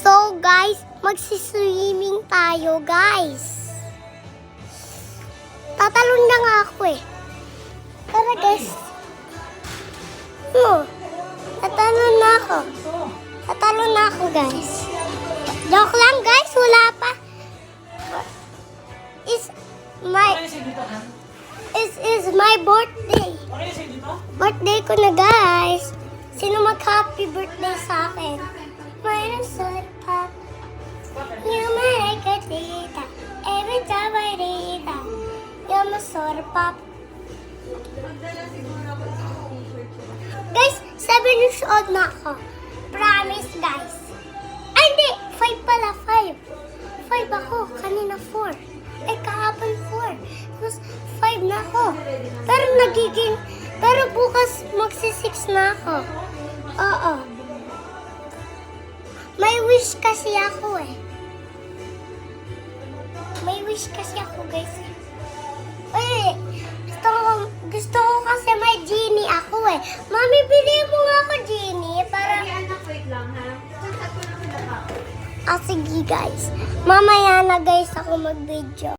So guys, magsiswimming tayo guys. Tatalon na nga ako eh. Tara guys. Tatalon na ako. Tatalon na ako guys. Joke lang guys, wala pa. Is my birthday. Birthday ko na guys. Sino mag-happy birthday sa akin? My son, Pop. You're my tita. Every time I read that, you're my son, Pop. Guys, 7 years old na ako. Promise, guys. Ay, hindi. 5 pala, 5. 5 ako. Kanina 4. Eh, kahapon 4. Tapos 5 na ako. Pero bukas magsi-6 na ako. Oo. May wish kasi ako eh. May wish kasi ako guys. Eh, gusto ko kasi may genie ako eh. Mami, bili mo nga ako genie para... Anak, wait lang ha. Sige guys. Mamaya na guys ako mag-video.